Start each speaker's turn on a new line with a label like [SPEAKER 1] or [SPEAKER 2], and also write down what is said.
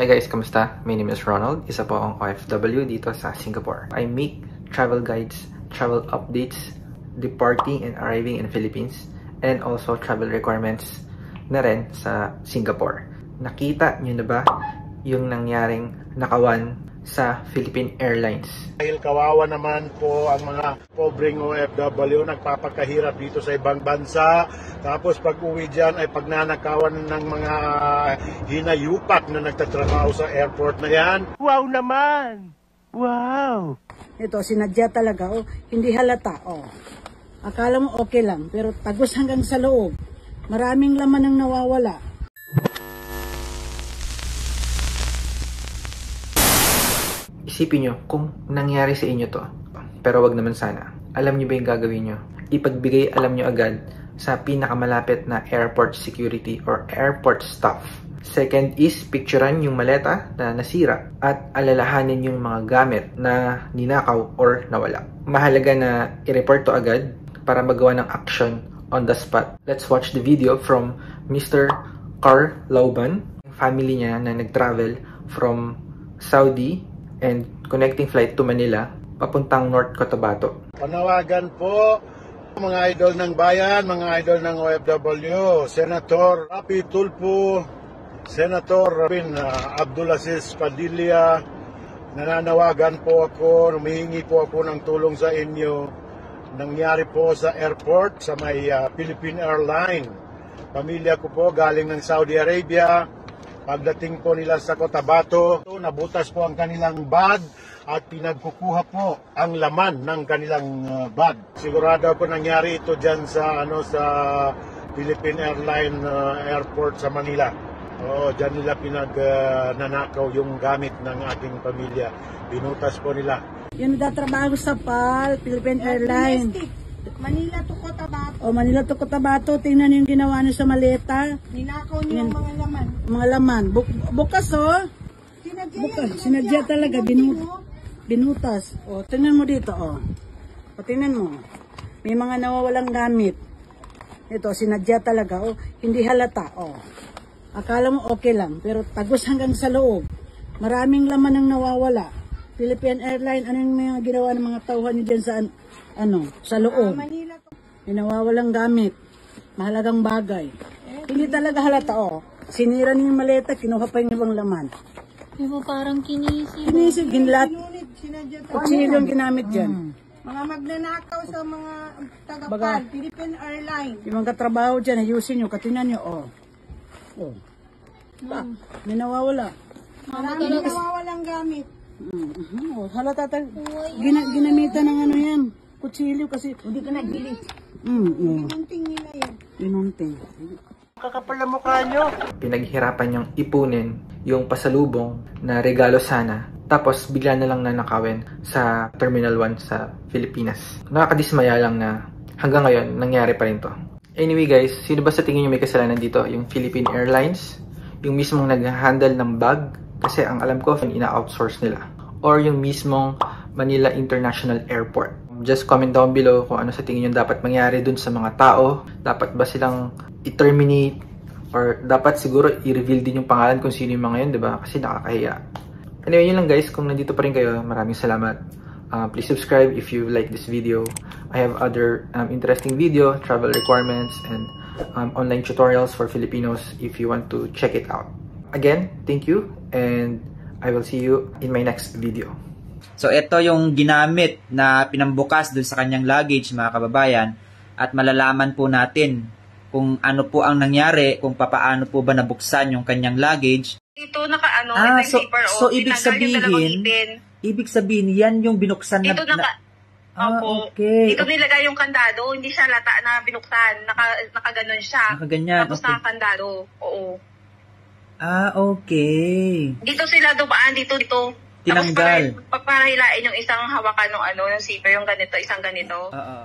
[SPEAKER 1] Hi guys, kamusta? My name is Ronald, isa po akong OFW dito sa Singapore. I make travel guides, travel updates, departing and arriving in Philippines, and also travel requirements na rin sa Singapore. Nakita nyo na ba yung nangyaring nakawan sa Philippine Airlines?
[SPEAKER 2] Dahil kawawa naman po ang mga pobreng OFW, nagpapakahirap dito sa ibang bansa. Tapos pag uwi dyan ay pagnanakawan ng mga hinayupak na nagtatrabaho sa airport na yan.
[SPEAKER 3] Wow naman! Wow!
[SPEAKER 4] Ito, sinadya talaga. Oh, hindi halata. Oh. Akala mo okay lang, pero tagos hanggang sa loob. Maraming laman ang nawawala.
[SPEAKER 1] Isipin nyo kung nangyari sa inyo to. Pero wag naman sana. Alam nyo ba yung gagawin nyo? Ipagbigay alam nyo agad sa pinakamalapit na airport security or airport staff. Second is, picturean yung maleta na nasira at alalahanin yung mga gamit na ninakaw or nawala. Mahalaga na i-report to agad para magawa ng action on the spot. Let's watch the video from Mr. Carl Lauban, family niya na nag-travel from Saudi and connecting flight to Manila papuntang North Cotabato.
[SPEAKER 2] Panawagan po mga idol ng bayan, mga idol ng OFW, Senator Rapi Tulfo, Senator Bin Abdulaziz Padilla, nananawagan po ako, humihingi po ako ng tulong sa inyo. Nangyari po sa airport sa may Philippine Airline. Pamilya ko po galing ng Saudi Arabia. Pagdating po nila sa Cotabato, nabutas po ang kanilang bag at pinagkukuha po ang laman ng kanilang bag. Sigurado po nangyari ito dyan sa Philippine Airline Airport sa Manila. Dyan nila pinagnanakaw yung gamit ng aking pamilya. Binutas po nila.
[SPEAKER 4] Yan nagtatrabaho sa PAL, Philippine Airline.
[SPEAKER 5] Manila to Cotabato.
[SPEAKER 4] O, Manila to Cotabato. Tingnan niyo yung ginawa niyo sa maleta.
[SPEAKER 5] Ninakaw niyo yung mga laman.
[SPEAKER 4] Mga laman. Bukas, oh. Sinadya talaga. Binutas. O, tingnan mo dito, oh. O, tingnan mo. May mga nawawalang gamit. Ito, sinadya talaga. O, hindi halata, oh. Akala mo okay lang, pero tagos hanggang sa loob. Maraming laman ang nawawala. Philippine Airline, ano yung mga ginawa ng mga tauhan niyo dyan sa loob?
[SPEAKER 5] Manila to.
[SPEAKER 4] May nawawalang gamit. Mahalagang bagay. Hindi talaga halata, oh. Sinira niyo yung maleta, kinuha pa yung ibang laman.
[SPEAKER 6] Diba parang kinisig?
[SPEAKER 4] Kinisig, ginlat.
[SPEAKER 5] Sinadya to.
[SPEAKER 4] Kutsilyo yung ginamit dyan.
[SPEAKER 5] Mga magnanakaw sa mga
[SPEAKER 4] Baga.
[SPEAKER 5] tagapal, Philippine Airline.
[SPEAKER 4] Yung mga katrabaho dyan, ayusin nyo, katinan nyo, oh. Oh. May nawawala.
[SPEAKER 5] Maraming nawawalang gamit.
[SPEAKER 4] Oh, halata talaga. Ginamitan ng ano yan. Kutsilyo kasi.
[SPEAKER 5] Hindi ka nagbili. Pinunting nila yan.
[SPEAKER 4] Pinunting.
[SPEAKER 3] Kakapal na mukha nyo.
[SPEAKER 1] Pinaghirapan niyang ipunin yung pasalubong na regalo sana. Tapos bigla na lang nanakawin sa Terminal 1 sa Pilipinas. Nakakadismaya lang na hanggang ngayon nangyari pa rin to. Anyway guys, sino ba sa tingin nyo may kasalanan dito? Yung Philippine Airlines? Yung mismong nag-handle ng bag? Kasi ang alam ko, ina-outsource nila. Or yung mismong Manila International Airport. Just comment down below kung ano sa tingin nyo dapat mangyari dun sa mga tao. Dapat ba silang i-terminate? Or dapat siguro i-reveal din yung pangalan kung sino yung mga yun, diba? Kasi nakakahiya. Anyway, yun lang guys. Kung nandito pa rin kayo, maraming salamat. Please subscribe if you like this video. I have other interesting video, travel requirements, and online tutorials for Filipinos if you want to check it out. Again, thank you, and I will see you in my next video.
[SPEAKER 7] So ito yung ginamit na pinambukas dun sa kanyang luggage, mga kababayan, at malalaman po natin kung ano po ang nangyari, kung papaano po ba nabuksan yung kanyang luggage.
[SPEAKER 8] Ito naka-ano, may zipper,
[SPEAKER 7] so ibig sabihin yan yung binuksan na...
[SPEAKER 8] Ito Opo.
[SPEAKER 7] Okay.
[SPEAKER 8] Dito nilagay yung kandado, hindi siya lata na binuksan, nakaganon siya.
[SPEAKER 7] Nakaganyan,
[SPEAKER 8] tapos
[SPEAKER 7] okay.
[SPEAKER 8] Nakakandado, oo.
[SPEAKER 7] Okay.
[SPEAKER 8] Dito sila dumaan, dito.
[SPEAKER 7] Tinanggal.
[SPEAKER 8] Tapos para hilain yung isang hawakan ng zipper, yung ganito, isang ganito.
[SPEAKER 7] Oo.